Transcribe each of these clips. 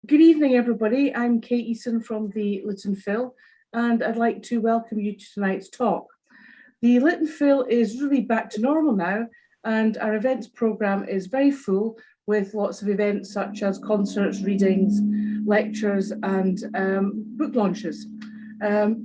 Good evening, everybody. I'm Kate Eason from the Lytton Phil, and I'd like to welcome you to tonight's talk. The Lytton Phil is really back to normal now, and our events programme is very full with lots of events such as concerts, readings, lectures, and book launches.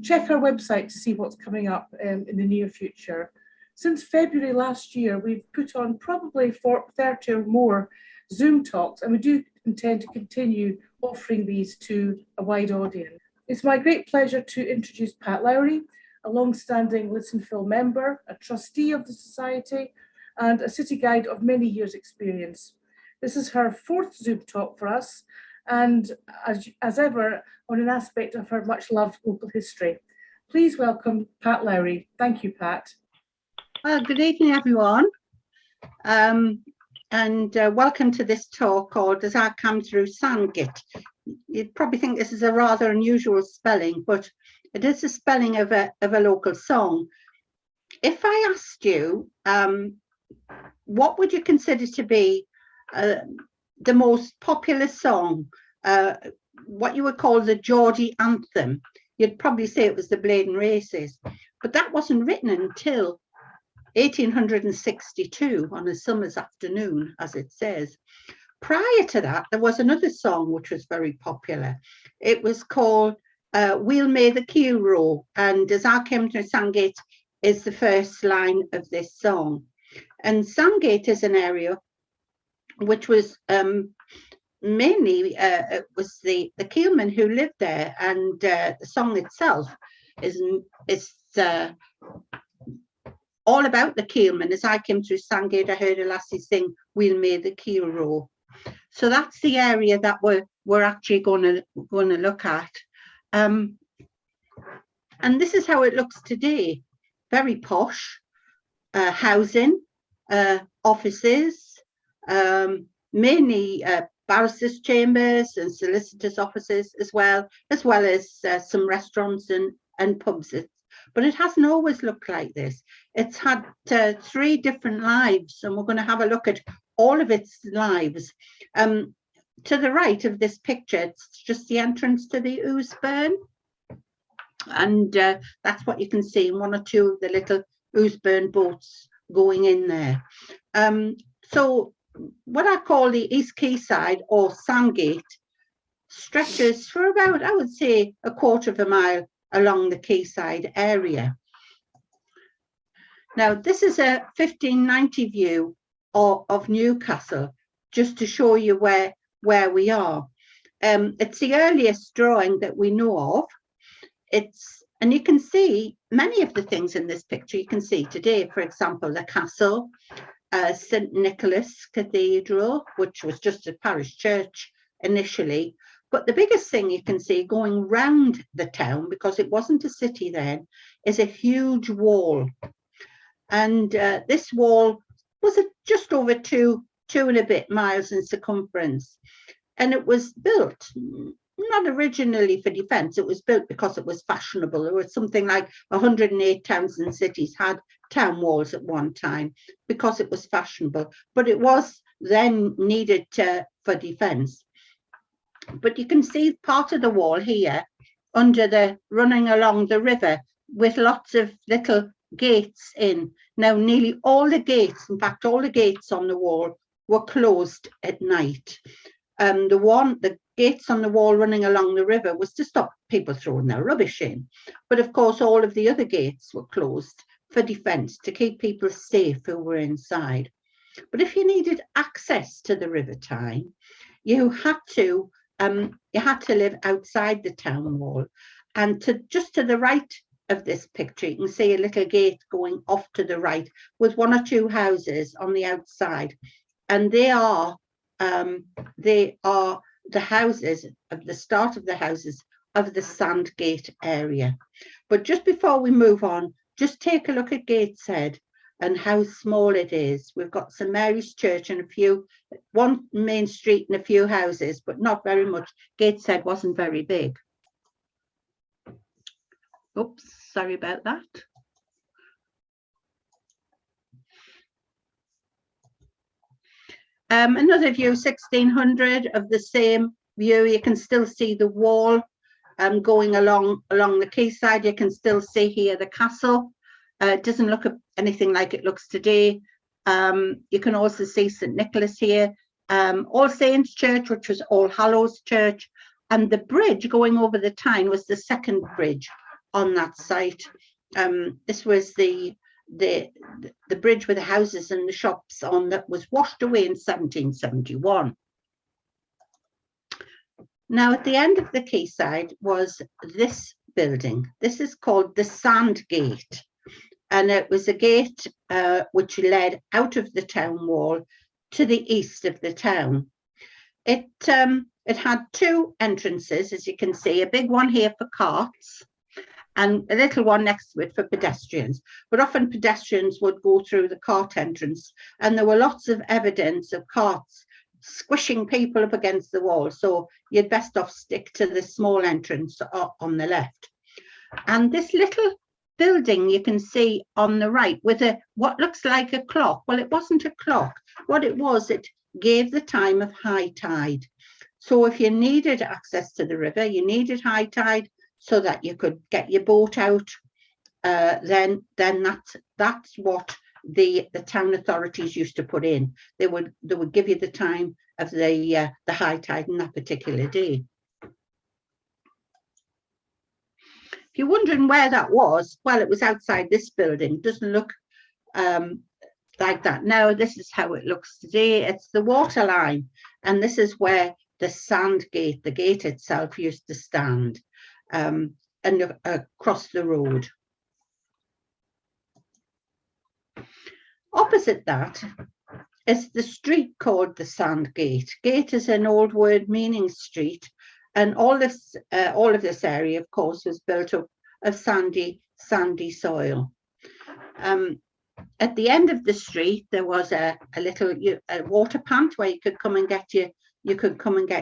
Check our website to see what's coming up in the near future. Since February last year, we've put on probably 30 or more Zoom talks, and we do intend to continue offering these to a wide audience. It's my great pleasure to introduce Pat Lowery, a long-standing Lytton Phil member, a trustee of the Society, and a city guide of many years' experience. This is her fourth Zoom talk for us, and as ever, on an aspect of her much-loved local history. Please welcome Pat Lowery. Thank you, Pat. Well, good evening, everyone. Welcome to this talk called I Cam Thro Sandgate. You'd probably think this is a rather unusual spelling, but it is a spelling of a local song. If I asked you, what would you consider to be the most popular song, what you would call the Geordie anthem, you'd probably say it was the Blaydon Races. But that wasn't written until 1862 on a summer's afternoon, as it says. Prior to that, there was another song which was very popular. It was called Weel May the Keel Row, and As I Cam Thro Sandgate is the first line of this song. And Sandgate is an area which was mainly it was the keelmen who lived there, and the song itself is all about the keelmen. As I came through Sandgate, I heard a lassie sing, "We'll May the Keel Row." So that's the area that we're actually going to look at. And this is how it looks today. Very posh, housing, offices, mainly barristers' chambers and solicitors' offices as well as some restaurants and pubs. But it hasn't always looked like this. It's had three different lives, and we're going to have a look at all of its lives. To the right of this picture, it's just the entrance to the Ousburn. And that's what you can see in one or two of the little Ousburn boats going in there. So what I call the East Quayside or Sandgate stretches for about, I would say, a quarter of a mile along the Quayside area. Now, this is a 1590 view of Newcastle, just to show you where we are. It's the earliest drawing that we know of. And you can see many of the things in this picture you can see today. For example, the castle, St. Nicholas Cathedral, which was just a parish church initially. But the biggest thing you can see going round the town, because it wasn't a city then, is a huge wall. And this wall was just over two and a bit miles in circumference. And it was built not originally for defence. It was built because it was fashionable. There was something like 108 towns and cities had town walls at one time because it was fashionable. But it was then needed for defence. But you can see part of the wall here running along the river with lots of little gates in. Now, nearly all the gates, in fact, all the gates on the wall were closed at night. The gates on the wall running along the river was to stop people throwing their rubbish in. But of course, all of the other gates were closed for defence, to keep people safe who were inside. But if you needed access to the River Tyne, you had to live outside the town wall. And just to the right of this picture, you can see a little gate going off to the right with one or two houses on the outside. And they are the houses of the start of the houses of the Sandgate area. But just before we move on, just take a look at Gateshead and how small it is. We've got St Mary's Church and one main street and a few houses, but not very much. Gateshead wasn't very big. Oops, sorry about that. Another view, 1600, of the same view. You can still see the wall going along the quayside. You can still see here the castle. It doesn't look anything like it looks today. You can also see St Nicholas here, All Saints Church, which was All Hallows Church, and the bridge going over the Tyne was the second bridge on that site. This was the bridge with the houses and the shops on that was washed away in 1771. Now, at the end of the quayside was this building. This is called the Sandgate, and it was a gate which led out of the town wall to the east of the town. It had two entrances, as you can see, a big one here for carts and a little one next to it for pedestrians. But often pedestrians would go through the cart entrance, and there were lots of evidence of carts squishing people up against the wall. So you'd best off stick to the small entrance on the left. And this little building you can see on the right with what looks like a clock. Well, it wasn't a clock. What it was, it gave the time of high tide. So if you needed access to the river, you needed high tide so that you could get your boat out, then that's what the town authorities used to put in. They would give you the time of the high tide on that particular day. If you're wondering where that was, well, it was outside this building. It doesn't look like that now. This is how it looks today. It's the water line, and this is where the Sandgate, the gate itself, used to stand, and across the road. Opposite that is the street called the Sandgate. Gate is an old word meaning street, and all of this area, of course, was built up of sandy soil. At the end of the street, there was a little water pant where you could come and get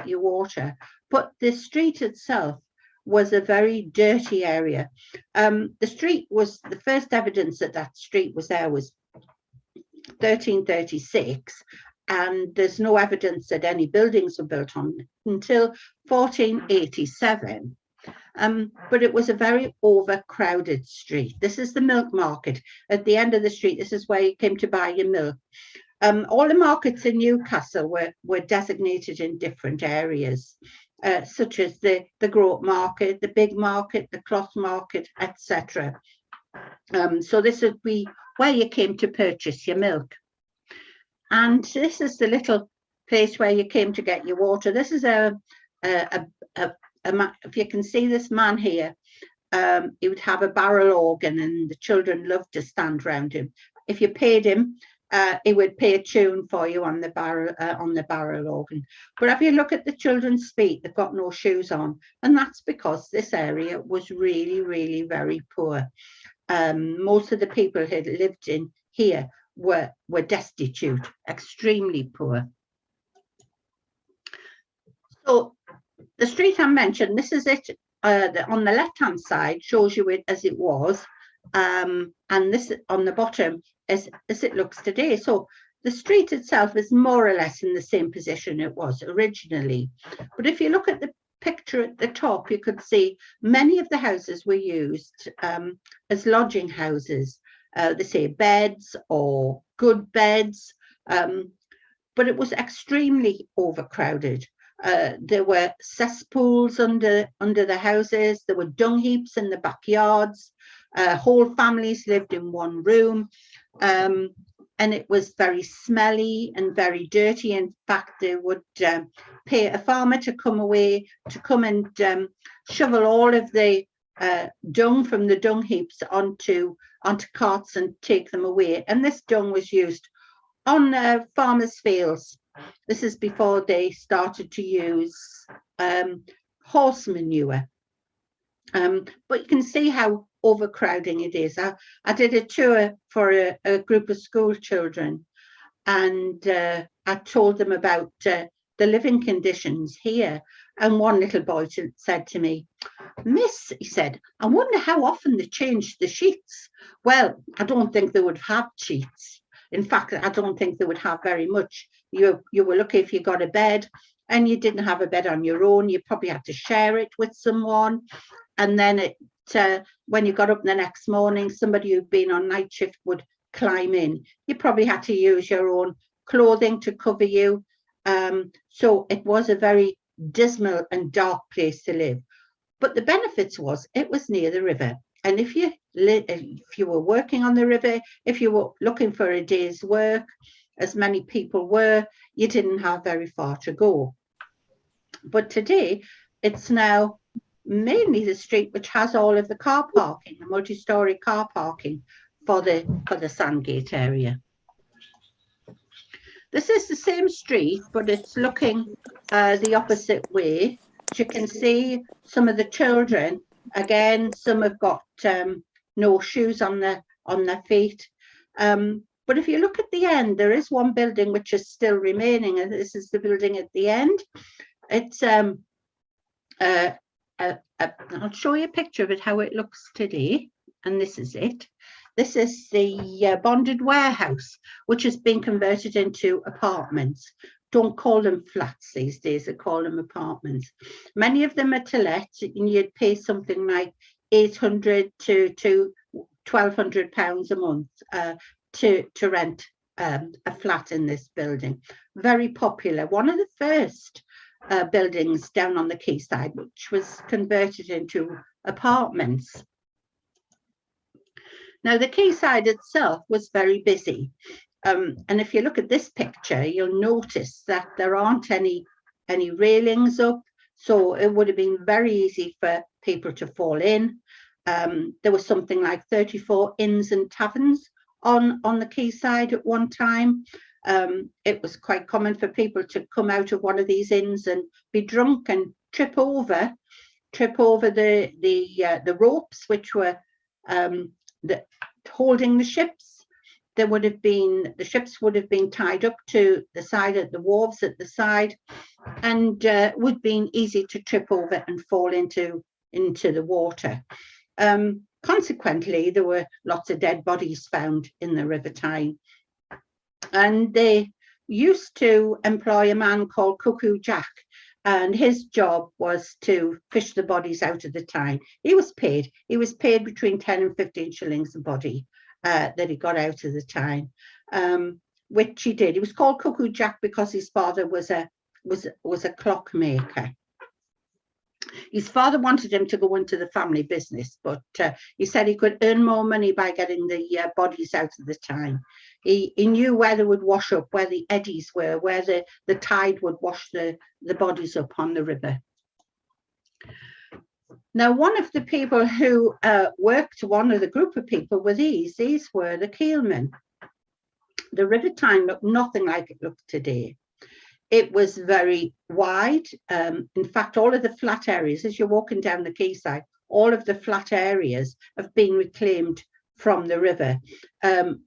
your water. But the street itself was a very dirty area. The street was, the first evidence that street was there was 1336, and there's no evidence that any buildings were built on until 1487. But it was a very overcrowded street. This is the milk market. At the end of the street, this is where you came to buy your milk. All the markets in Newcastle were designated in different areas, such as the Groat Market, the Big Market, the Cloth Market, etc. So this would be where you came to purchase your milk. And this is the little place where you came to get your water. This is a if you can see this man here, he would have a barrel organ, and the children loved to stand around him. If you paid him, he would play a tune for you on the barrel organ. But if you look at the children's feet, they've got no shoes on, and that's because this area was really, really very poor. Most of the people who lived in here were destitute, extremely poor. So the street I mentioned, this is it. On the left-hand side shows you it as it was, and this on the bottom as it looks today. So the street itself is more or less in the same position it was originally. But if you look at the picture at the top, you could see many of the houses were used as lodging houses. They say beds or good beds, but it was extremely overcrowded. There were cesspools under the houses. There were dung heaps in the backyards. Whole families lived in one room, and it was very smelly and very dirty. In fact, they would pay a farmer to come and shovel all of the dung from the dung heaps onto carts and take them away. And this dung was used on farmers' fields. This is before they started to use horse manure. But you can see how overcrowding it is. I did a tour for a group of school children, and I told them about the living conditions here. And one little boy said to me, "Miss," he said, "I wonder how often they changed the sheets." Well, I don't think they would have sheets. In fact, I don't think they would have very much. You were lucky if you got a bed, and you didn't have a bed on your own. You probably had to share it with someone. And then when you got up the next morning, somebody who'd been on night shift would climb in. You probably had to use your own clothing to cover you. So it was a very dismal and dark place to live. But the benefits was it was near the river. And if you were working on the river, if you were looking for a day's work, as many people were, you didn't have very far to go. But today, it's now mainly the street which has all of the car parking, the multi-storey car parking for the Sandgate area. This is the same street, but it's looking the opposite way. As you can see, some of the children, again, some have got no shoes on their feet. But if you look at the end, there is one building which is still remaining, and this is the building at the end. It's I'll show you a picture of it, how it looks today, and this is it. This is the bonded warehouse, which has been converted into apartments. Don't call them flats these days, they call them apartments. Many of them are to let, and you'd pay something like £800 to £1,200 a month to rent a flat in this building. Very popular. One of the first buildings down on the quayside, which was converted into apartments. Now, the quayside itself was very busy. And if you look at this picture, you'll notice that there aren't any railings up. So it would have been very easy for people to fall in. There was something like 34 inns and taverns on the quayside at one time. It was quite common for people to come out of one of these inns and be drunk and trip over the ropes which were holding the ships. The ships would have been tied up to the side at the wharves at the side, and would have been easy to trip over and fall into the water. Consequently, there were lots of dead bodies found in the River Tyne. And they used to employ a man called Cuckoo Jack, and his job was to fish the bodies out of the Tyne. He was paid between 10 and 15 shillings a body that he got out of the Tyne, which he did. He was called Cuckoo Jack because his father was a clockmaker. His father wanted him to go into the family business, but he said he could earn more money by getting the bodies out of the Tyne. He knew where they would wash up, where the eddies were, where the tide would wash the bodies up on the river. Now, one of the people who worked, one of the group of people were these were the keelmen. The River Tyne looked nothing like it looked today. It was very wide. In fact, all of the flat areas, as you're walking down the quayside, all of the flat areas have been reclaimed from the river.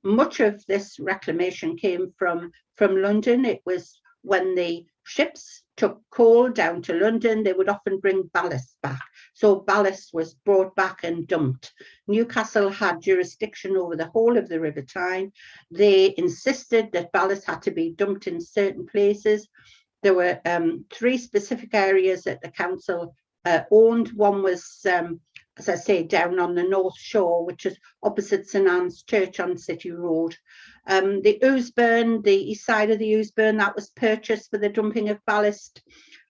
Much of this reclamation came from London. It was when the ships took coal down to London, they would often bring ballast back. So ballast was brought back and dumped. Newcastle had jurisdiction over the whole of the River Tyne. They insisted that ballast had to be dumped in certain places. There were 3 specific areas that the council owned. One was, as I say, down on the North Shore, which is opposite St Anne's Church on City Road. The Ousburn, the east side of the Ousburn, that was purchased for the dumping of ballast.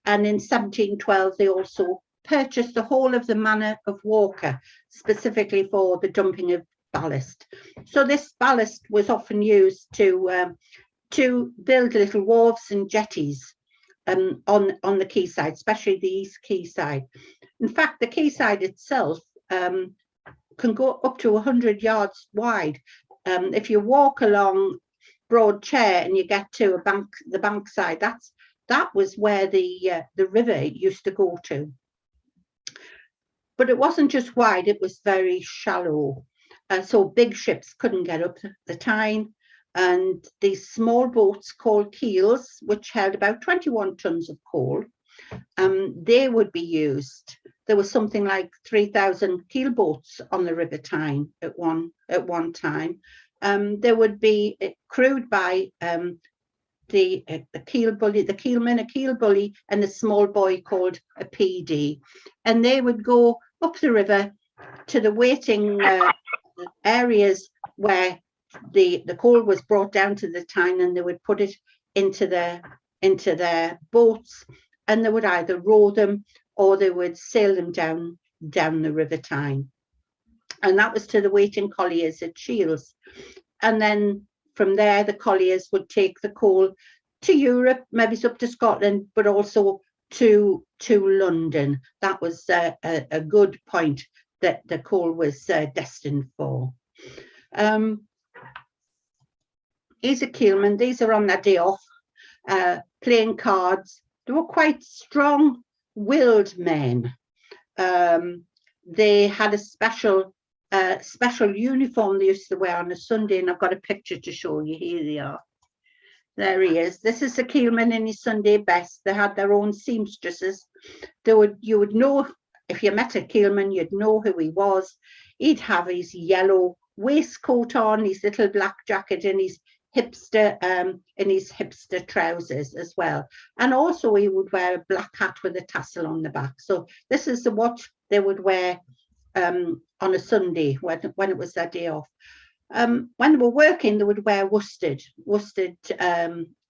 And in 1712, they also purchased the whole of the manor of Walker, specifically for the dumping of ballast. So this ballast was often used to build little wharves and jetties on the quayside, especially the east quayside. In fact, the quayside itself can go up to 100 yards wide. If you walk along Broad Chair and you get to the bankside, that was where the river used to go to. But it wasn't just wide; it was very shallow, so big ships couldn't get up the Tyne. And these small boats called keels, which held about 21 tons of coal, they would be used. There was something like 3,000 keel boats on the River Tyne at one time. They would be crewed by the keel bully, the keelman, a keel bully, and a small boy called a PD. And they would go up the river to the waiting areas where the coal was brought down to the Tyne, and they would put it into their boats, and they would either row them or they would sail them down the River Tyne. And that was to the waiting colliers at Shields. And then from there, the colliers would take the coal to Europe, maybe up to Scotland, but also to London. That was a good point that the coal was destined for. He's a keelman. These are on their day off, playing cards. They were quite strong-willed men. They had a special uniform they used to wear on a Sunday, and I've got a picture to show you. Here they are. There he is. This is the keelman in his Sunday best. They had their own seamstresses. You would know, if you met a keelman, you'd know who he was. He'd have his yellow waistcoat on, his little black jacket, and his hipster trousers as well. And also he would wear a black hat with a tassel on the back. So this is what they would wear on a Sunday when it was their day off. When they were working, they would wear worsted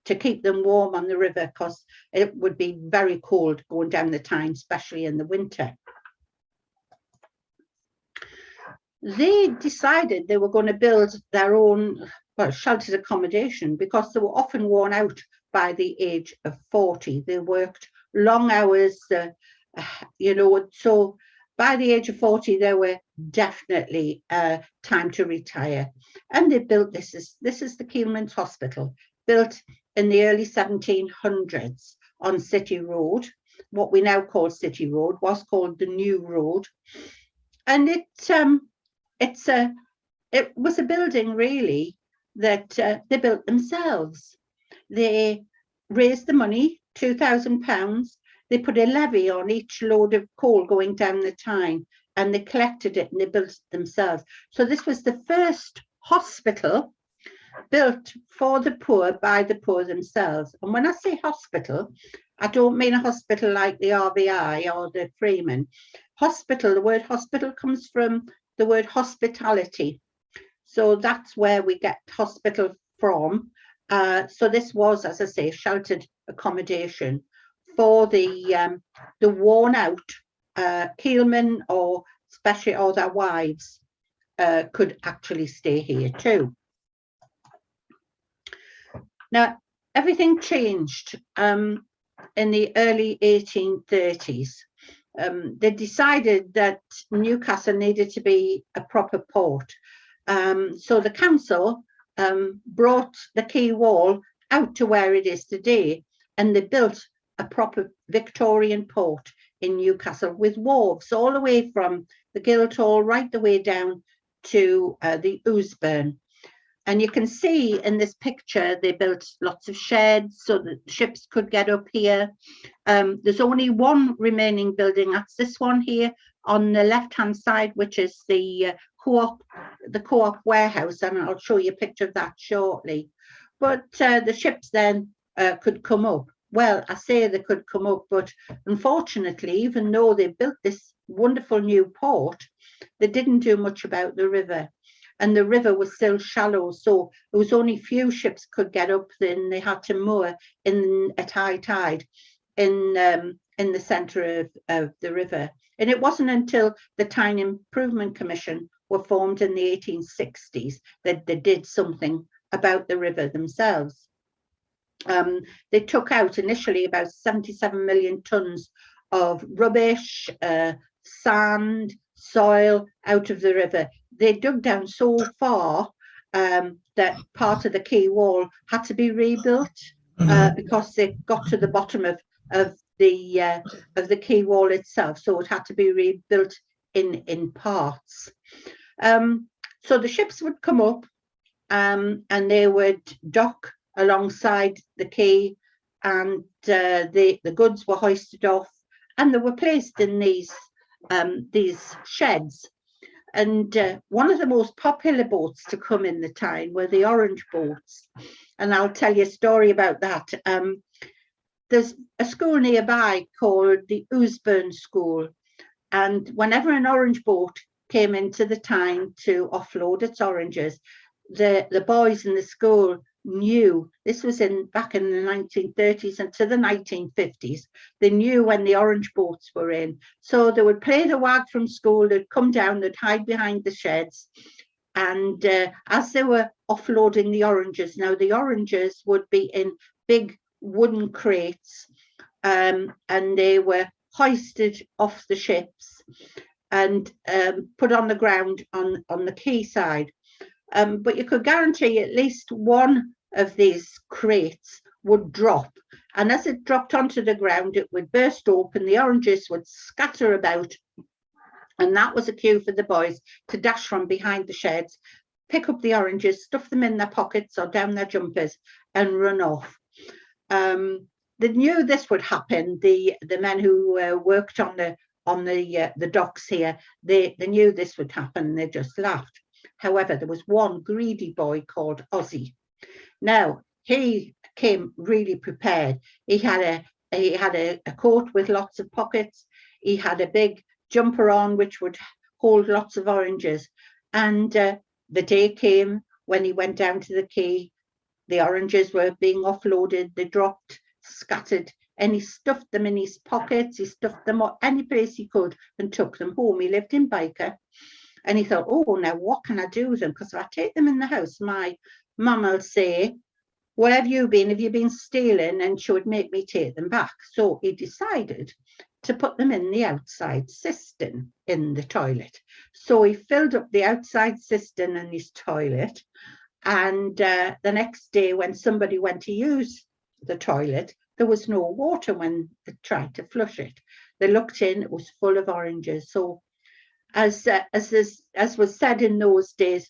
to keep them warm on the river, because it would be very cold going down the Tyne, especially in the winter. They decided they were going to build their own sheltered accommodation, because they were often worn out by the age of 40. They worked long hours, so by the age of 40, they were definitely time to retire. And they built this is the Keelmen's Hospital, built in the early 1700s on City Road. What we now call City Road was called the New Road. And it was a building really that they built themselves. They raised the money, £2,000. They put a levy on each load of coal going down the Tyne, and they collected it and they built it themselves. So this was the first hospital built for the poor by the poor themselves. And when I say hospital, I don't mean a hospital like the RVI or the Freeman. Hospital, the word hospital comes from the word hospitality. So that's where we get hospital from. So this was, as I say, sheltered accommodation for the worn out keelmen, or especially all their wives could actually stay here too. Now, everything changed in the early 1830s. They decided that Newcastle needed to be a proper port. So the council brought the quay wall out to where it is today, and they built a proper Victorian port in Newcastle with wharves all the way from the Guildhall right the way down to the Ousburn. And you can see in this picture, they built lots of sheds so that ships could get up here. There's only one remaining building, that's this one here on the left-hand side, which is the co-op warehouse, and I'll show you a picture of that shortly. But the ships then could come up. Well, I say they could come up, but unfortunately, even though they built this wonderful new port, they didn't do much about the river. And the river was still shallow, so there was only few ships could get up. Then they had to moor at high tide in the centre of the river. And it wasn't until the Tyne Improvement Commission were formed in the 1860s that they did something about the river themselves. They took out initially about 77 million tonnes of rubbish, sand, soil out of the river. They dug down so far that part of the quay wall had to be rebuilt because they got to the bottom of the quay wall itself, so it had to be rebuilt in parts. So the ships would come up and they would dock alongside the quay, and the goods were hoisted off, and they were placed in these sheds. And one of the most popular boats to come in the time were the orange boats. And I'll tell you a story about that. There's a school nearby called the Ousburn School. And whenever an orange boat came into the Tyne to offload its oranges, the boys in the school knew, this was back in the 1930s and to the 1950s, they knew when the orange boats were in. So they would play the wag from school, they'd come down, they'd hide behind the sheds. And as they were offloading the oranges, now the oranges would be in big wooden crates, and they were hoisted off the ships and put on the ground on the quayside. But you could guarantee at least one of these crates would drop. And as it dropped onto the ground, it would burst open, the oranges would scatter about. And that was a cue for the boys to dash from behind the sheds, pick up the oranges, stuff them in their pockets or down their jumpers and run off. They knew this would happen. The men who worked on the docks here, they knew this would happen. They just laughed. However, there was one greedy boy called Ozzy. Now, he came really prepared. He had a coat with lots of pockets. He had a big jumper on which would hold lots of oranges. And the day came when he went down to the quay. The oranges were being offloaded. They dropped, scattered, and he stuffed them in his pockets. He stuffed them any place he could and took them home. He lived in Byker. And he thought, oh, now what can I do with them? Because if I take them in the house, my mum will say, where have you been? Have you been stealing? And she would make me take them back. So he decided to put them in the outside cistern in the toilet. So he filled up the outside cistern in his toilet. And the next day when somebody went to use the toilet, there was no water when they tried to flush it. They looked in, it was full of oranges. So as was said in those days,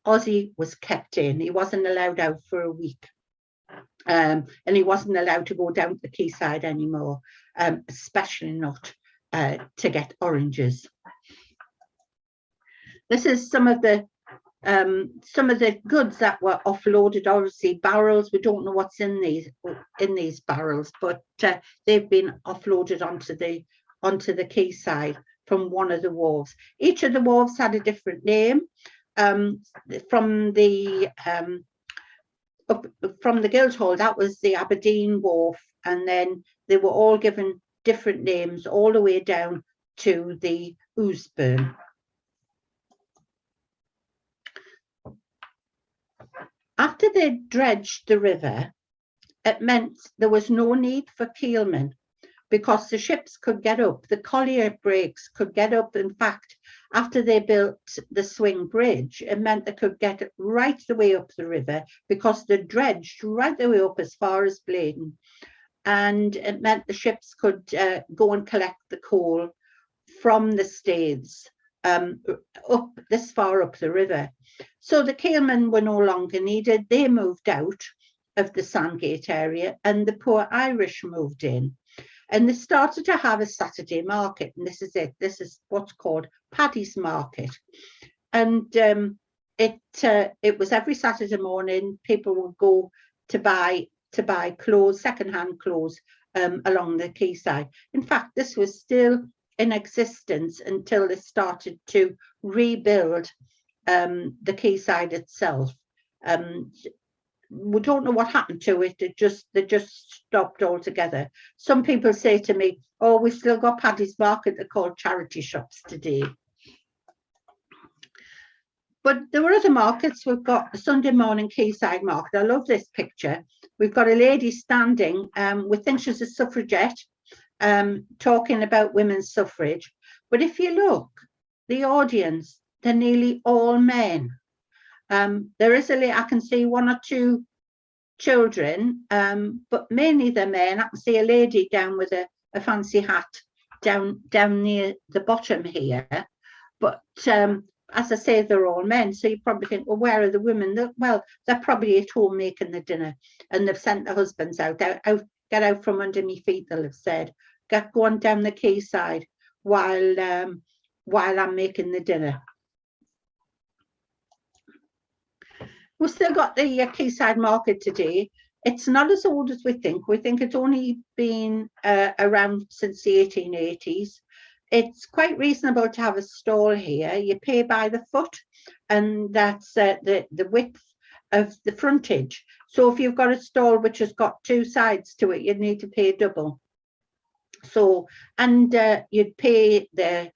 Ozzy was kept in. He wasn't allowed out for a week. And he wasn't allowed to go down to the quayside anymore, especially not to get oranges. This is some of the goods that were offloaded. Obviously, barrels. We don't know what's in these barrels, but they've been offloaded onto the quayside from one of the wharves. Each of the wharves had a different name. From the Guildhall, that was the Aberdeen wharf, and then they were all given different names all the way down to the Ousburn. After they dredged the river, it meant there was no need for keelmen because the ships could get up, the collier brakes could get up. In fact, after they built the swing bridge, it meant they could get right the way up the river because they dredged right the way up as far as Bladen. And it meant the ships could go and collect the coal from the staithes up this far up the river. So the keelmen were no longer needed. They moved out of the Sandgate area and the poor Irish moved in. And they started to have a Saturday market, and this is it. This is what's called Paddy's Market. And it was every Saturday morning. People would go to buy clothes, second-hand clothes, along the quayside. In fact, this was still in existence until they started to rebuild the quayside itself. We don't know what happened to it. They just stopped altogether. Some people say to me, oh, we've still got Paddy's Market. They're called charity shops today. But there were other markets. We've got the Sunday morning quayside market. I love this picture. We've got a lady standing, we think she's a suffragette, talking about women's suffrage. But if you look, the audience, they're nearly all men. There is I can see one or two children, but mainly they're men. I can see a lady down with a fancy hat down near the bottom here. But as I say, they're all men. So you probably think, well, where are the women? They're probably at home making the dinner, and they've sent their husbands out. Get out from under me feet, they'll have said. Go on down the quayside while I'm making the dinner. We've still got the Quayside market today. It's not as old as we think. We think it's only been around since the 1880s. It's quite reasonable to have a stall here. You pay by the foot, and that's the width of the frontage. So if you've got a stall which has got two sides to it, you'd need to pay double. So, and you'd pay the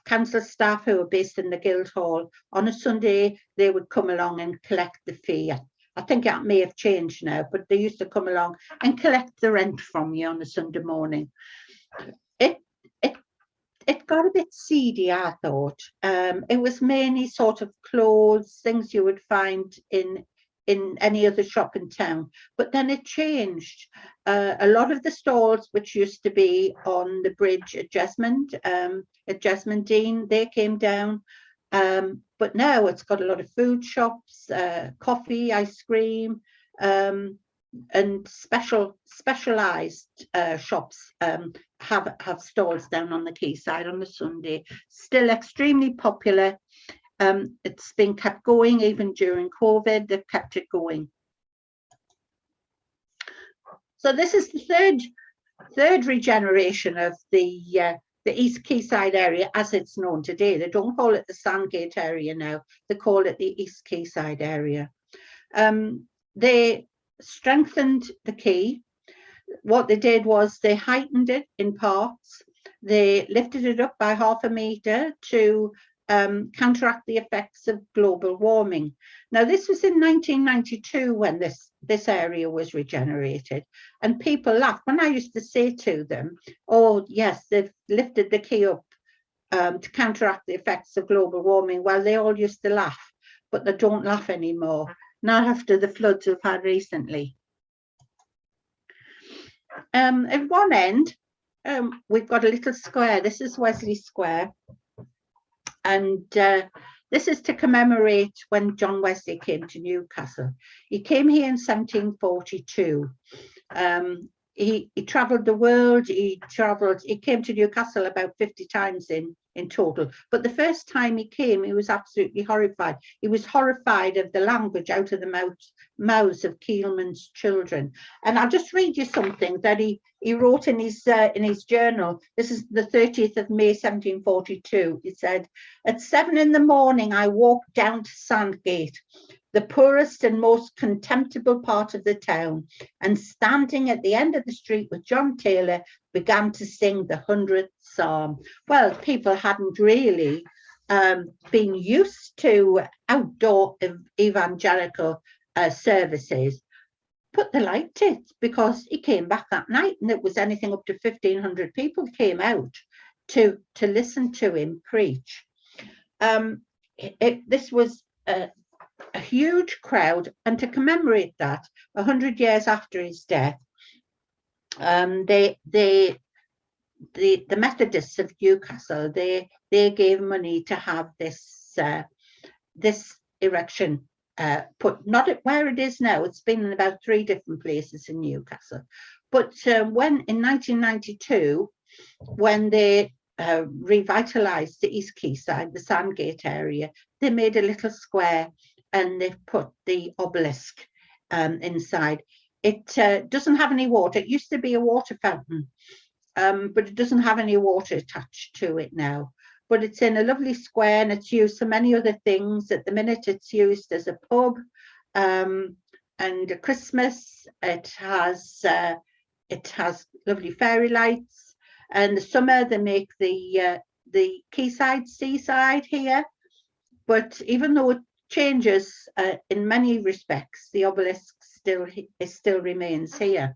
council staff who are based in the Guildhall on a Sunday. They would come along and collect the fee. I think that may have changed now, but they used to come along and collect the rent from you on a Sunday morning. It got a bit seedy, I thought. It was mainly sort of clothes, things you would find in any other shop in town. But then it changed. A lot of the stalls, which used to be on the bridge at Jesmond Dean, they came down. But now it's got a lot of food shops, coffee, ice cream, and specialized shops have stalls down on the quayside on the Sunday. Still extremely popular. It's been kept going even during COVID. They've kept it going. So this is the third regeneration of the East Quayside area as it's known today. They don't call it the Sandgate area now. They call it the East Quayside area. They strengthened the quay. What they did was they heightened it in parts. They lifted it up by 0.5 metre to counteract the effects of global warming. Now, this was in 1992 when this area was regenerated, and people laughed when I used to say to them, oh yes, they've lifted the quay up to counteract the effects of global warming. Well, they all used to laugh, but they don't laugh anymore, not after the floods we've had recently. At one end, we've got a little square. This is Wesley Square. And this is to commemorate when John Wesley came to Newcastle. He came here in 1742. He travelled the world. He came to Newcastle about 50 times in total. But the first time he came, he was absolutely horrified. He was horrified of the language out of the mouths of keelmen's children. And I'll just read you something that he wrote in his journal. This is the 30th of May, 1742. He said, "At 7 in the morning, I walked down to Sandgate, the poorest and most contemptible part of the town, and standing at the end of the street with John Taylor, began to sing the 100th Psalm." Well, people hadn't really been used to outdoor evangelical services, but they liked it because he came back that night, and it was anything up to 1,500 people came out to listen to him preach. This was a huge crowd, and to commemorate that, 100 years after his death, the Methodists of Newcastle, they gave money to have this erection put, not at where it is now. It's been in about 3 different places in Newcastle. But when in 1992, when they revitalised the East Quayside, the Sandgate area, they made a little square and they put the obelisk inside. It doesn't have any water. It used to be a water fountain, but it doesn't have any water attached to it now. But it's in a lovely square, and it's used for many other things. At the minute, it's used as a pub, and at Christmas, it has lovely fairy lights. And the summer, they make the quayside seaside here. But even though it changes in many respects, the obelisk still remains here.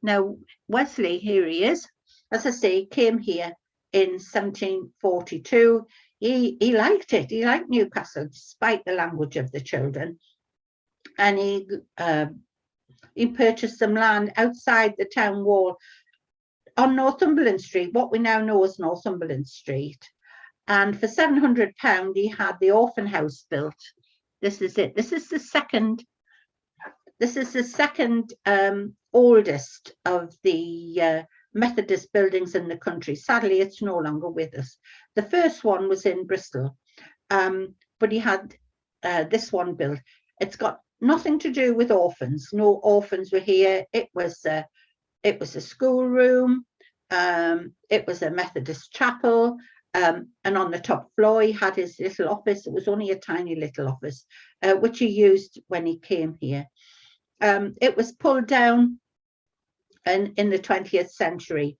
Now, Wesley, here he is, as I say, came here in 1742. He liked it. He liked Newcastle, despite the language of the children. And he purchased some land outside the town wall on Northumberland Street, what we now know as Northumberland Street. And for £700, he had the orphan house built. This is it. This is the second oldest of the Methodist buildings in the country. Sadly, it's no longer with us. The first one was in Bristol, but he had this one built. It's got nothing to do with orphans. No orphans were here. It was a schoolroom. It was a Methodist chapel. And on the top floor, he had his little office. It was only a tiny little office, which he used when he came here. It was pulled down in the 20th century.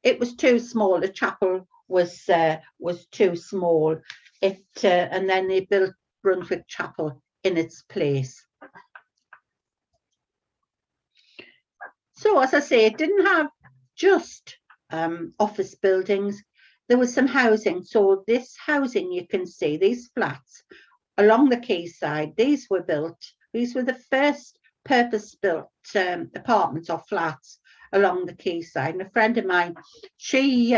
It was too small. The chapel was too small. And then they built Brunswick Chapel in its place. So, as I say, it didn't have just office buildings. There was some housing. So this housing, you can see, these flats along the quayside, these were built. These were the first purpose-built apartments or flats along the quayside. And a friend of mine, she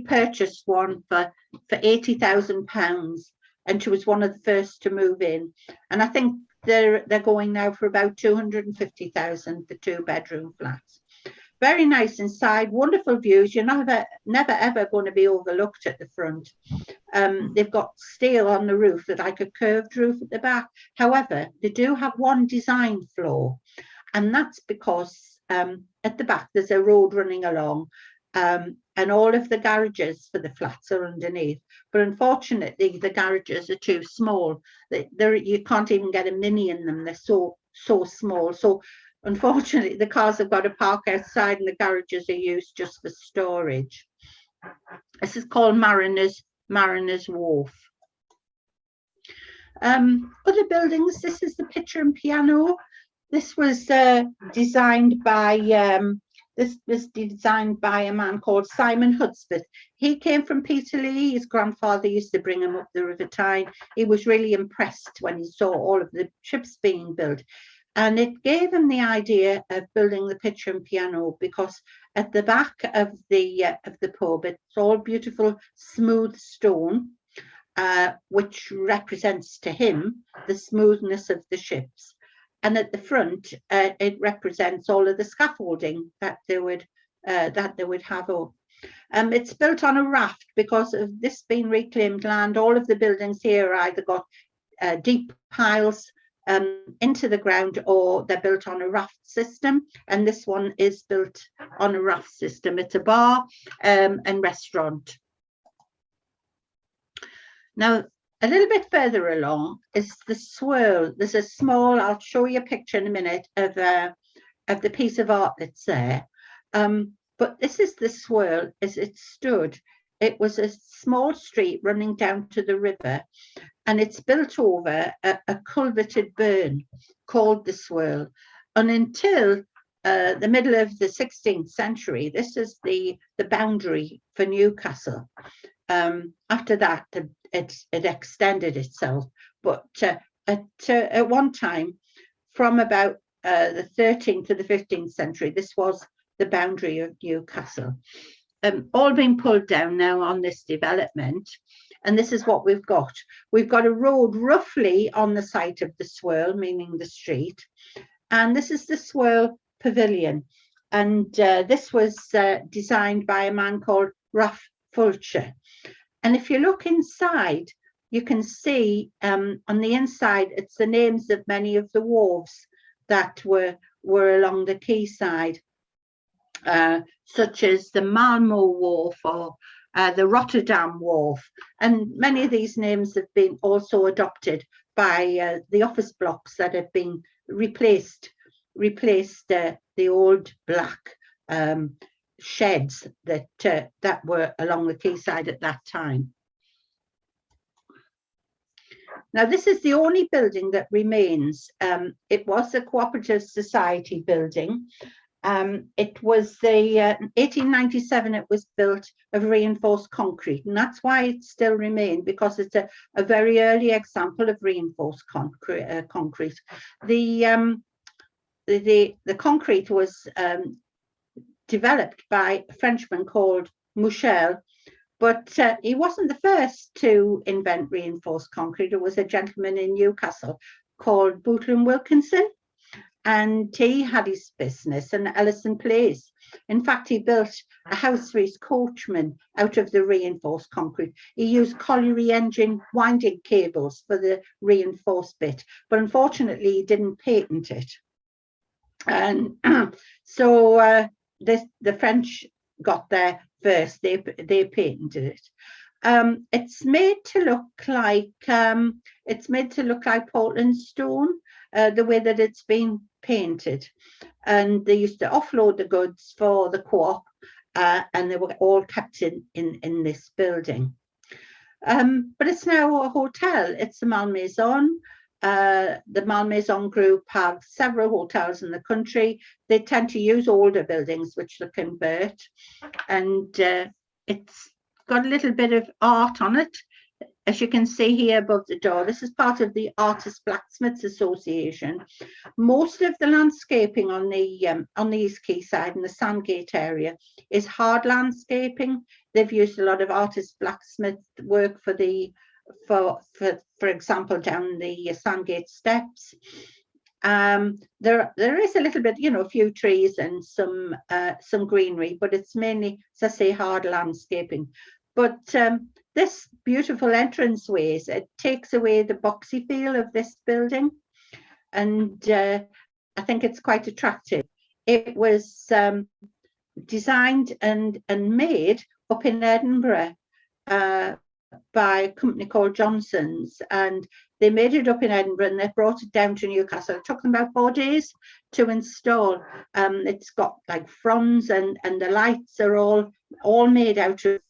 purchased one for £80,000, and she was one of the first to move in. And I think they're going now for about 250,000, the 2-bedroom flats. Very nice inside, wonderful views. You're never ever going to be overlooked at the front. They've got steel on the roof, like a curved roof at the back. However, they do have one design flaw, and that's because at the back there's a road running along, and all of the garages for the flats are underneath. But unfortunately, the garages are too small. You can't even get a mini in them. They're so small. So unfortunately, the cars have got to park outside, and the garages are used just for storage. This is called Mariner's Wharf. Other buildings. This is the Pitcher and Piano. This was designed by a man called Simon Hudspeth. He came from Peterlee. His grandfather used to bring him up the River Tyne. He was really impressed when he saw all of the ships being built. And it gave him the idea of building the Pitcher and Piano, because at the back of the pub, it's all beautiful, smooth stone, which represents to him the smoothness of the ships. And at the front, it represents all of the scaffolding that they would have up. It's built on a raft because of this being reclaimed land. All of the buildings here either got deep piles into the ground, or they're built on a raft system. And this one is built on a raft system. It's a bar and restaurant. Now, a little bit further along is the swirl. There's a small, I'll show you a picture in a minute of the piece of art that's there. But this is the swirl as it stood. It was a small street running down to the river, and it's built over a culverted burn called the swirl. And until the middle of the 16th century, this is the boundary for Newcastle. After that, it extended itself, but at one time, from about the 13th to the 15th century, this was the boundary of Newcastle. All been pulled down now on this development, and this is what we've got. We've got a road roughly on the site of the swirl, meaning the street, and this is the swirl pavilion, and this was designed by a man called Ralph Fulcher. And if you look inside, you can see on the inside, it's the names of many of the wharves that were along the quayside, such as the Malmo Wharf or the Rotterdam Wharf. And many of these names have been also adopted by the office blocks that have been replaced the old black sheds that were along the quayside at that time. Now, this is the only building that remains. It was a cooperative society building. It was 1897, it was built of reinforced concrete, and that's why it still remained, because it's a very early example of reinforced concrete. The concrete was developed by a Frenchman called Mouchel, but he wasn't the first to invent reinforced concrete. It was a gentleman in Newcastle called Bootle and Wilkinson, and he had his business in Ellison Place. In fact, he built a house for his coachman out of the reinforced concrete. He used colliery engine winding cables for the reinforced bit, but unfortunately he didn't patent it. And so the French got there first. They patented it. It's made to look like Portland stone, the way that it's been painted. And they used to offload the goods for the co-op, and they were all kept in this building. But it's now a hotel. It's the Malmaison. The Malmaison group have several hotels in the country. They tend to use older buildings, which they convert, and it's got a little bit of art on it, as you can see here above the door. This is part of the Artist Blacksmiths Association. Most of the landscaping on the East Quayside and the Sandgate area is hard landscaping. They've used a lot of artist blacksmith work for example, down the Sandgate steps. There is a little bit, a few trees and some greenery, but it's mainly, as I say, hard landscaping. But this beautiful entranceways, it takes away the boxy feel of this building, and I think it's quite attractive. It was designed and made up in Edinburgh by a company called Johnson's, and they made it up in Edinburgh and they brought it down to Newcastle. It took them about 4 days to install. It's got like fronds, and the lights are all made out of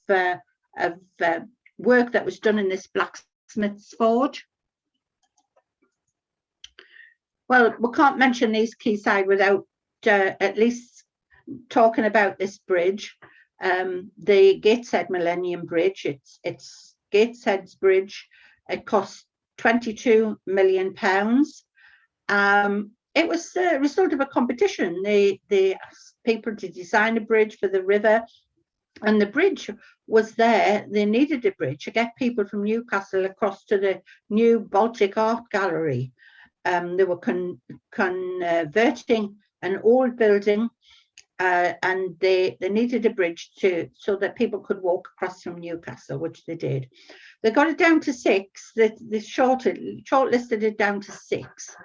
work that was done in this blacksmith's forge. Well, we can't mention East Quayside without at least talking about this bridge. The Gateshead Millennium Bridge. It's Gateshead's bridge. It cost £22 million. It was a result of a competition. They asked people to design a bridge for the river, and the bridge was there. They needed a bridge to get people from Newcastle across to the new Baltic Art Gallery. They were converting an old building, and they needed a bridge so that people could walk across from Newcastle, which they did. They got it down to 6. They shortlisted it down to 6,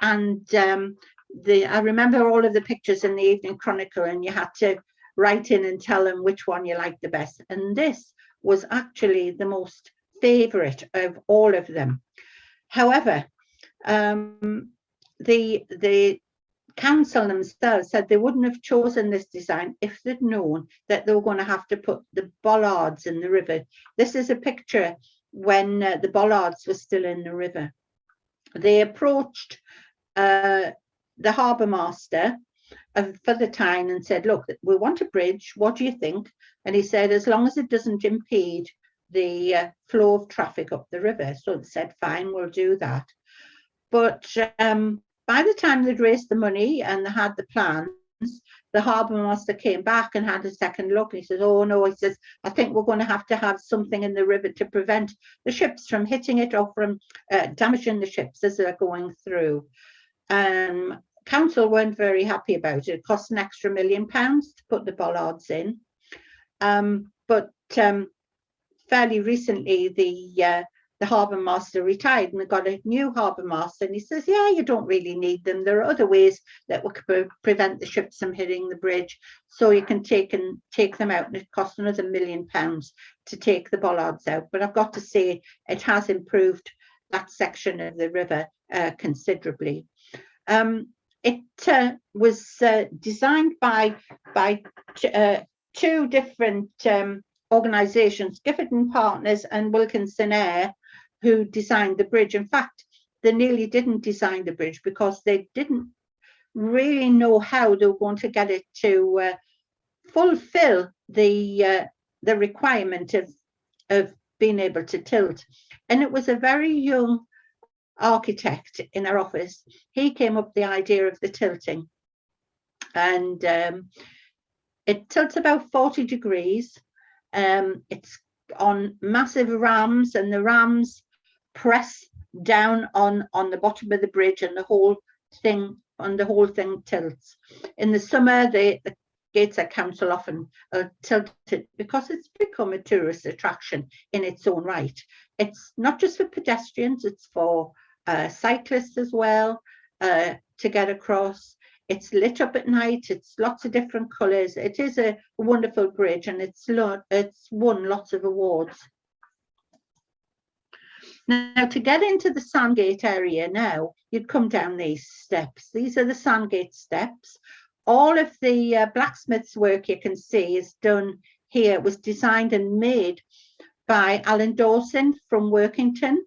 and I remember all of the pictures in the Evening Chronicle, and you had to write in and tell them which one you liked the best. And this was actually the most favourite of all of them. However, the council themselves said they wouldn't have chosen this design if they'd known that they were going to have to put the bollards in the river. This is a picture when the bollards were still in the river. They approached the harbour master for the time and said, look, we want a bridge, what do you think? And he said, as long as it doesn't impede the flow of traffic up the river. So they said, fine, we'll do that. But by the time they'd raised the money and they had the plans, the harbour master came back and had a second look, and he says, oh no, he says, I think we're going to have something in the river to prevent the ships from hitting it or from damaging the ships as they're going through. Council weren't very happy about it. It cost an extra £1 million to put the bollards in. But fairly recently, the harbour master retired, and they got a new harbour master, and he says, yeah, you don't really need them. There are other ways that we could prevent the ships from hitting the bridge, so you can take them out, and it costs another £1 million to take the bollards out. But I've got to say, it has improved that section of the river considerably. It was designed by 2 different organisations, Gifford and Partners and Wilkinson Eyre, who designed the bridge. In fact, they nearly didn't design the bridge because they didn't really know how they were going to get it to fulfill the requirement of being able to tilt. And it was a very young architect in our office. He came up with the idea of the tilting, and it tilts about 40 degrees. It's on massive rams, and the rams press down on the bottom of the bridge, and the whole thing, and the whole thing tilts. In the summer, the Gateshead Council often tilt it because it's become a tourist attraction in its own right. It's not just for pedestrians, it's for cyclists as well to get across. It's lit up at night. It's lots of different colours. It is a wonderful bridge, and it's won lots of awards. Now, to get into the Sandgate area now, you'd come down these steps. These are the Sandgate steps. All of the blacksmith's work you can see is done here. It was designed and made by Alan Dawson from Workington.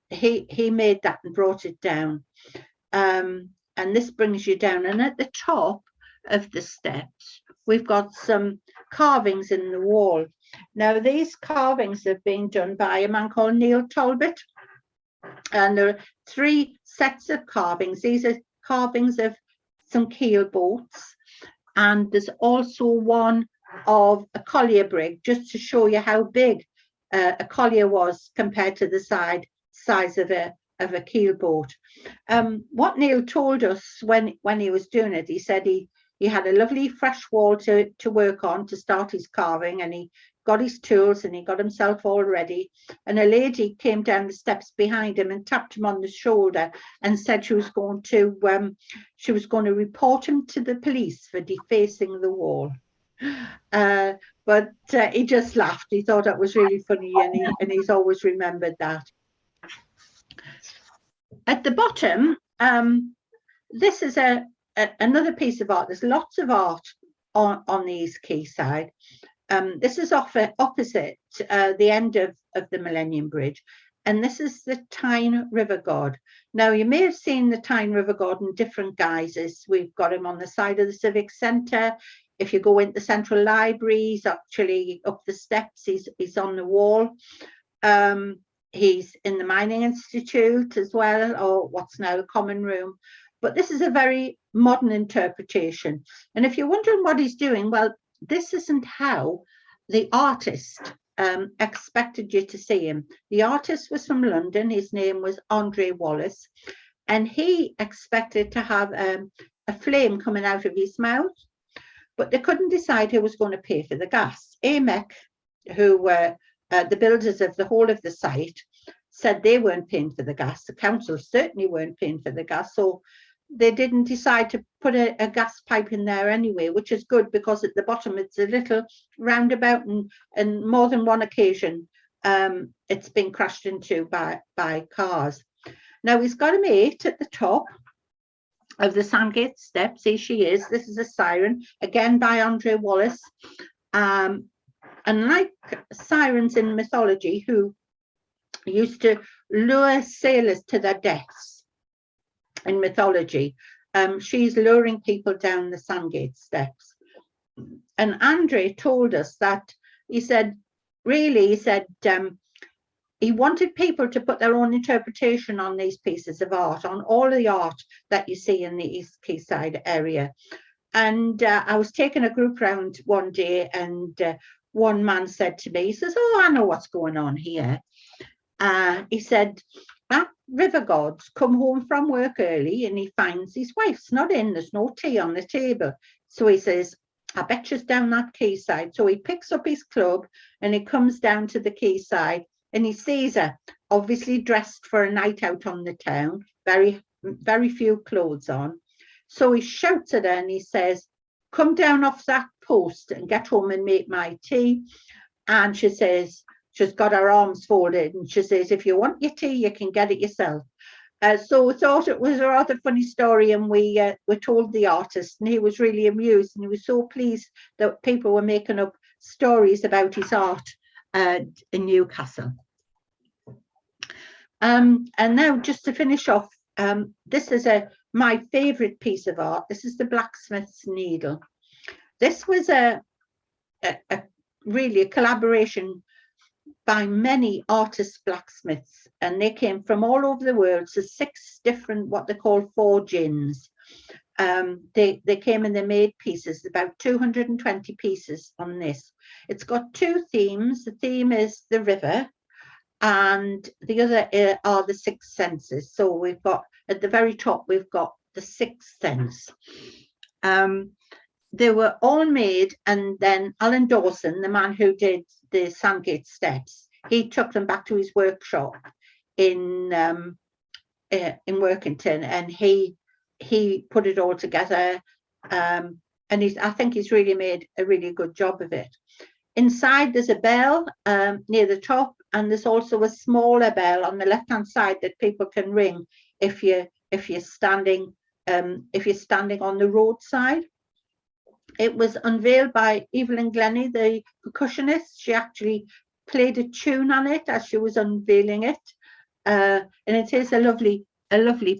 He made that and brought it down. And this brings you down. And at the top of the steps, we've got some carvings in the wall. Now, these carvings have been done by a man called Neil Talbot. And there are 3 sets of carvings. These are carvings of some keel boats. And there's also one of a collier brig, just to show you how big a collier was compared to the size of a keel boat. What Neil told us when he was doing it, he said he had a lovely fresh wall to work on to start his carving, and he got his tools and he got himself all ready, and a lady came down the steps behind him and tapped him on the shoulder and said she was going to report him to the police for defacing the wall. But he just laughed. He thought that was really funny, and he's always remembered that. At the bottom, this is another piece of art. There's lots of art on the East Quayside. This is opposite the end of the Millennium Bridge, and this is the Tyne River God. Now, you may have seen the Tyne River God in different guises. We've got him on the side of the Civic Centre. If you go into the Central Library, he's actually up the steps. He's on the wall. He's in the Mining Institute as well, or what's now the Common Room. But this is a very modern interpretation. And if you're wondering what he's doing, well, this isn't how the artist expected you to see him. The artist was from London. His name was Andre Wallace. And he expected to have a flame coming out of his mouth. But they couldn't decide who was going to pay for the gas. AMEC, who were the builders of the whole of the site, said they weren't paying for the gas. The council certainly weren't paying for the gas. So they didn't decide to put a gas pipe in there anyway, which is good, because at the bottom it's a little roundabout, and more than one occasion it's been crashed into by cars. Now, he's got a mate at the top of the Sandgate steps. Here she is. This is a siren, again by Andre Wallace. And like sirens in mythology, who used to lure sailors to their deaths in mythology, she's luring people down the Sandgate steps. And Andre told us that, he said, he wanted people to put their own interpretation on these pieces of art, on all the art that you see in the East Quayside area. And I was taking a group round one day, and one man said to me, he says, "Oh, I know what's going on here." He said, "That river god's come home from work early, and he finds his wife's not in. There's no tea on the table." So he says, "I bet she's down that quayside." So he picks up his club and he comes down to the quayside, and he sees her, obviously dressed for a night out on the town, very, very few clothes on. So he shouts at her and he says, "Come down off that post and get home and make my tea." And she says, she's got her arms folded, and she says, "If you want your tea, you can get it yourself." So we thought it was a rather funny story, and we told the artist, and he was really amused, and he was so pleased that people were making up stories about his art in Newcastle. And now, just to finish off, this is my favourite piece of art. This is the blacksmith's needle. This was really a collaboration by many artist blacksmiths, and they came from all over the world. So 6 different, what they call forgings. They came and they made pieces, about 220 pieces on this. It's got 2 themes. The theme is the river, and the other are the 6 senses. So we've got at the very top, we've got the Sixth Sense. They were all made, and then Alan Dawson, the man who did the Sandgate steps, he took them back to his workshop in Workington, and he put it all together. And I think he's really made a really good job of it. Inside there's a bell near the top, and there's also a smaller bell on the left-hand side that people can ring if you're standing on the roadside. It was unveiled by Evelyn Glennie, the percussionist. She actually played a tune on it as she was unveiling it, and it is a lovely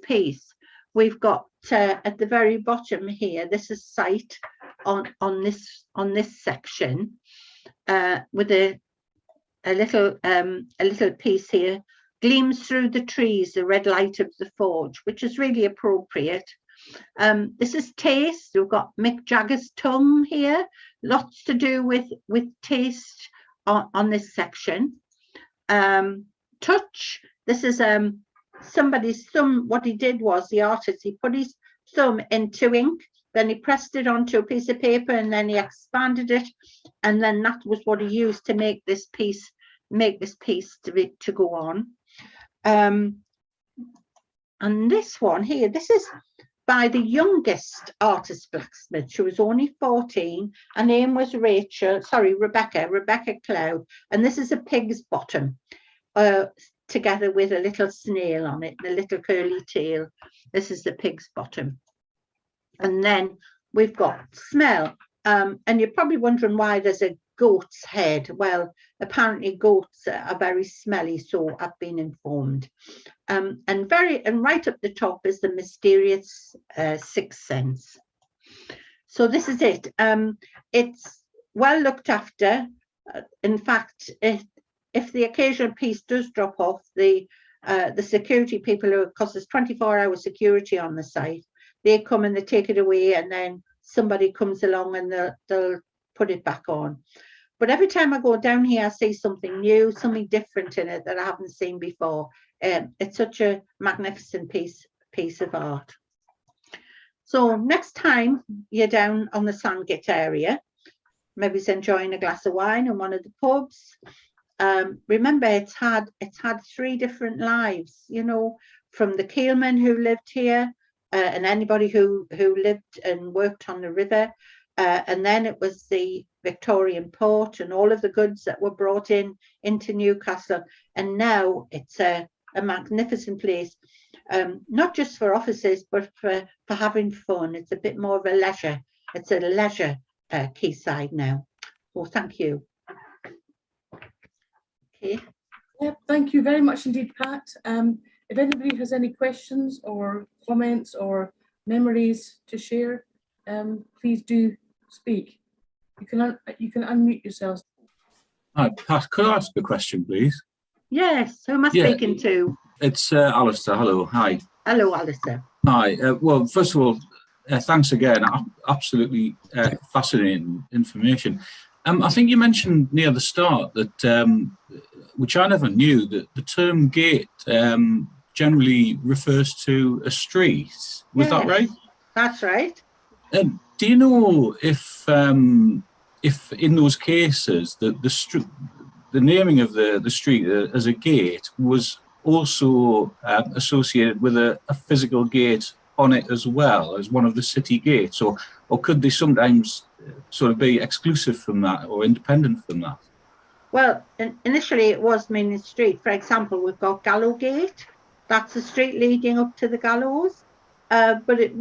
piece. We've got at the very bottom here, this is sight on this section, with a little piece here. Gleams through the trees the red light of the forge, which is really appropriate. This is taste. We've got Mick Jagger's tongue here. Lots to do with taste on this section. Touch. This is somebody's thumb. What he did was, the artist, he put his thumb into ink, then he pressed it onto a piece of paper, and then he expanded it, and then that was what he used to make this piece to go on. And this one here, this is by the youngest artist blacksmith. She was only 14. Her name was Rebecca Cloud. And this is a pig's bottom, together with a little snail on it and a little curly tail. This is the pig's bottom. And then we've got smell. And you're probably wondering why there's a goat's head. Well, apparently goats are very smelly, so I've been informed. And right up the top is the mysterious Sixth Sense. So this is it. It's well looked after. In fact, if the occasional piece does drop off, the security people, because there's 24-hour security on the site, they come and they take it away, and then somebody comes along and they'll put it back on. But every time I go down here, I see something new, something different in it that I haven't seen before. It's such a magnificent piece of art. So next time you're down on the Sandgate area, maybe it's enjoying a glass of wine in one of the pubs. Remember, it's had 3 different lives, you know, from the keelmen who lived here, and anybody who lived and worked on the river. And then it was the Victorian port and all of the goods that were brought into Newcastle. And now it's a magnificent place, not just for offices, but for having fun. It's a bit more of a leisure. It's a leisure quayside now. Well, thank you. Okay. Yeah, thank you very much indeed, Pat. If anybody has any questions or comments or memories to share, please do speak. You can unmute yourselves. Hi, Pat, could I ask a question, please? Yes, who am I speaking to? It's Alistair. Hello, hi. Hello, Alistair. Hi. Well, first of all, thanks again. Absolutely fascinating information. I think you mentioned near the start that, which I never knew, that the term gate generally refers to a street. Was that right? That's right. Do you know if in those cases that the naming of the street as a gate was also associated with a physical gate on it as well as one of the city gates, or could they sometimes sort of be exclusive from that or independent from that? Well, initially it was Main Street. For example, we've got Gallowgate. That's the street leading up to the gallows. But it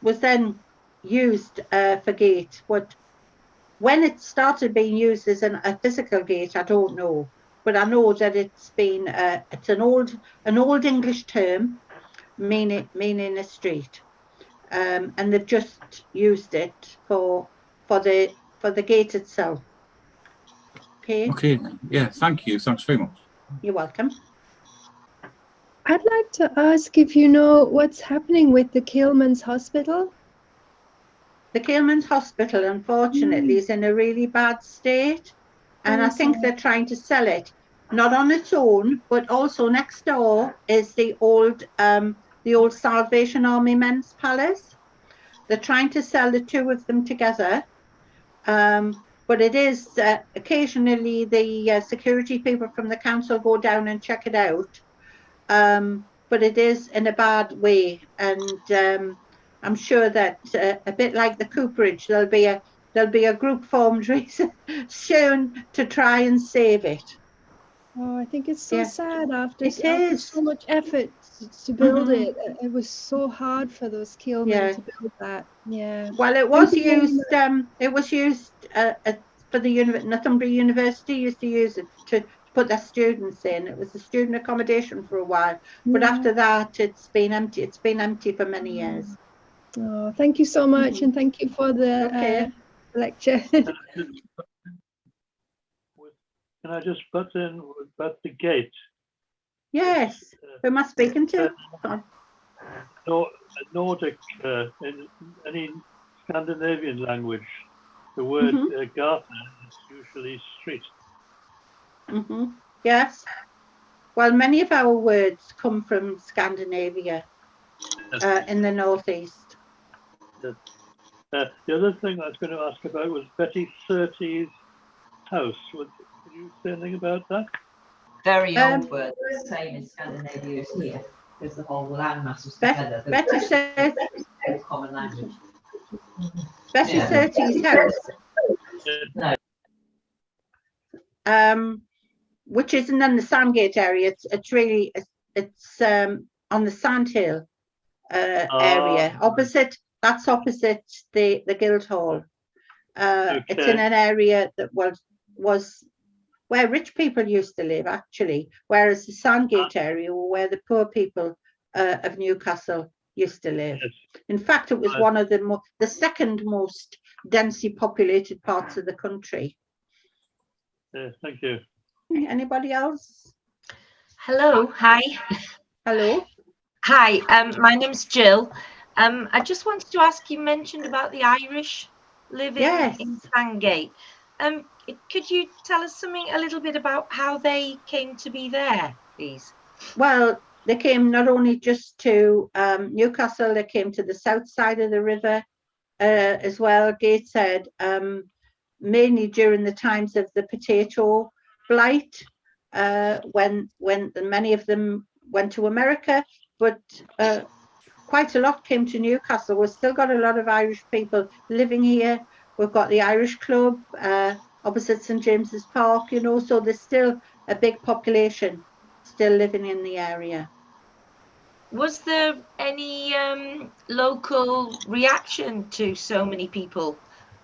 was then used for gate. But when it started being used as a physical gate, I don't know. But I know that it's an old English term meaning a street. And they've just used it for the gate itself. Okay. Okay. Yeah. Thank you. Thanks very much. You're welcome. I'd like to ask if you know what's happening with the Keelmen's Hospital. The Keelmen's Hospital, unfortunately, is in a really bad state, and I think they're trying to sell it. not on its own, but also next door is the old Salvation Army Men's Palace. They're trying to sell the two of them together. But it is occasionally the security people from the council go down and check it out. But it is in a bad way, and I'm sure that a bit like the cooperage, there'll be a group formed soon to try and save it. Oh, I think it's so Yeah. sad after It is. so much effort to build Mhm. it. It was so hard for those keelmen Yeah. to build that. Yeah. Well, it Thank was you very used. It was used for the Northumbria University used to use it to put their students in. It was a student accommodation for a while, but Yeah. after that, it's been empty. It's been empty for many years. Oh, thank you so much, and thank you for the Okay. lecture. Can I just butt in about the gate? Yes. Who am I speaking to? Nordic, in any Scandinavian language, the word gata is usually street. Yes. Well, many of our words come from Scandinavia, in the northeast. The other thing I was going to ask about was Betty Surtees' house. Could you say anything about that? Very old word, same in Scandinavia as here, because the whole landmass was together. Betty says Common language. Betty Yeah. Surtees' house. No. Which isn't in the Sandgate area. It's on the Sandhill area, opposite. That's opposite the Guildhall. It's in an area that was where rich people used to live, actually, whereas the Sandgate area were where the poor people of Newcastle used to live. Yes. In fact, it was one of the second most densely populated parts of the country. Thank you. Anybody else? Hello, hi. Hello. Hi, my name's Jill. I just wanted to ask, you mentioned about the Irish living in Sandgate. Could you tell us a little bit about how they came to be there, please? Well, they came not only just to Newcastle, they came to the south side of the river as well, Gateshead, mainly during the times of the potato blight, when many of them went to America, but quite a lot came to Newcastle. We've still got a lot of Irish people living here. We've got the Irish Club opposite St James's Park, you know, so there's still a big population still living in the area. Was there any local reaction to so many people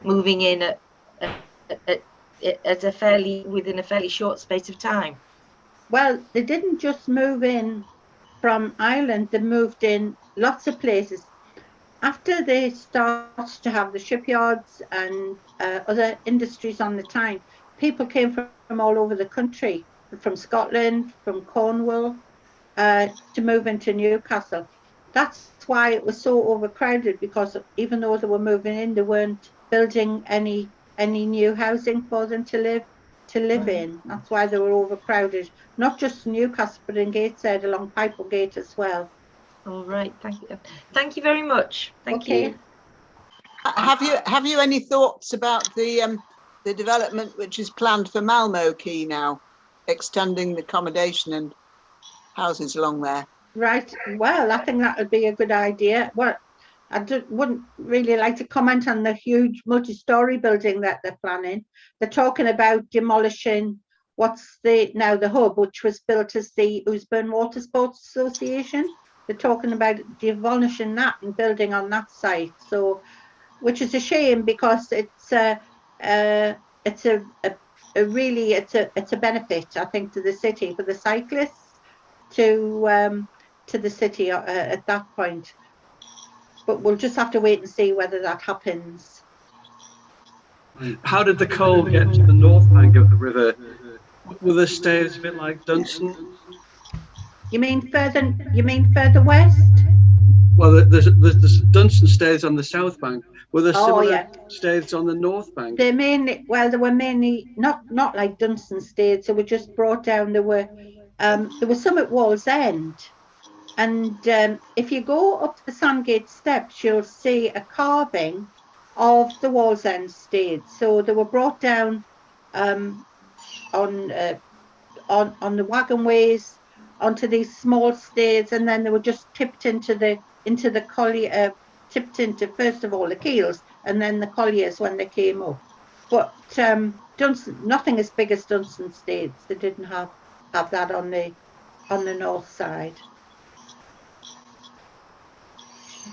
moving in within a fairly short space of time? Well, they didn't just move in from Ireland, they moved in lots of places. After they started to have the shipyards and other industries on the Tyne, people came from all over the country, from Scotland, from Cornwall, to move into Newcastle. That's why it was so overcrowded, because even though they were moving in, they weren't building any new housing for them to live in. That's why they were overcrowded, not just in Newcastle, but in Gateshead along Piplegate as well. All right, thank you very much. Thank you. Have you any thoughts about the development which is planned for Malmo Quay now, extending the accommodation and houses along there? Right. Well, I think that would be a good idea. Well, wouldn't really like to comment on the huge multi-story building that they're planning. They're talking about demolishing what's now the hub, which was built as the Ousburn Water Sports Association. They're talking about demolishing that and building on that site. So, which is a shame, because it's a benefit, I think, to the city, for the cyclists to the city at that point. But we'll just have to wait and see whether that happens. How did the coal get to the north bank of the river? Were the staves a bit like Dunstan? You mean further west? Well, the Dunstan stays on the south bank. Were there Oh, similar yeah. stays on the north bank? They mainly, well, they were mainly not like Dunstan states. They were just brought down. There were some at Wallsend, and if you go up the Sandgate steps, you'll see a carving of the Wallsend states. So they were brought down on the wagonways onto these small stays, and then they were just tipped into the collier, tipped into first of all the keels, and then the colliers when they came up. But Dunstan, nothing as big as Dunstan states. They didn't have that on the north side.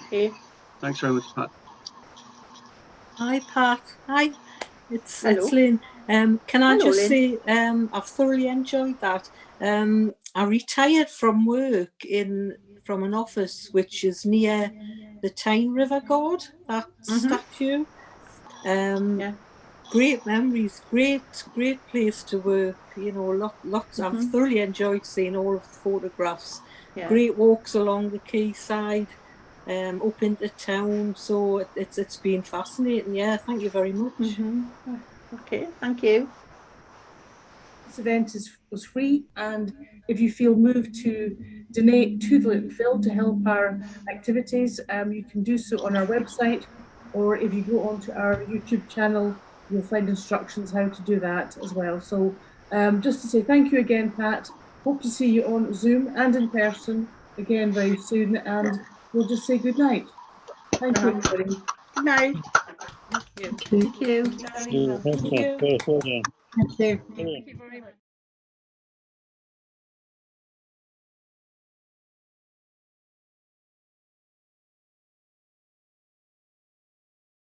Okay. Thanks very much, Pat. Hi, Pat. Hi, it's Hello. Lynn. Can I Hello, just Lynn. say I've thoroughly enjoyed that. I retired from work from an office which is near the Tyne River God, that statue. Yeah. Great memories, great place to work. You know, lots. I've thoroughly enjoyed seeing all of the photographs. Yeah. Great walks along the quayside, up into town. So it's been fascinating. Yeah, thank you very much. Okay, thank you. This event was free, and if you feel moved to donate to the Little Phil to help our activities, you can do so on our website, or if you go onto our YouTube channel, you'll find instructions how to do that as well. So just to say thank you again, Pat. Hope to see you on Zoom and in person again very soon, and we'll just say good night. Thank you, everybody. Good night. Thank you. Thank you. Thank you. Thank you. Thank you very much.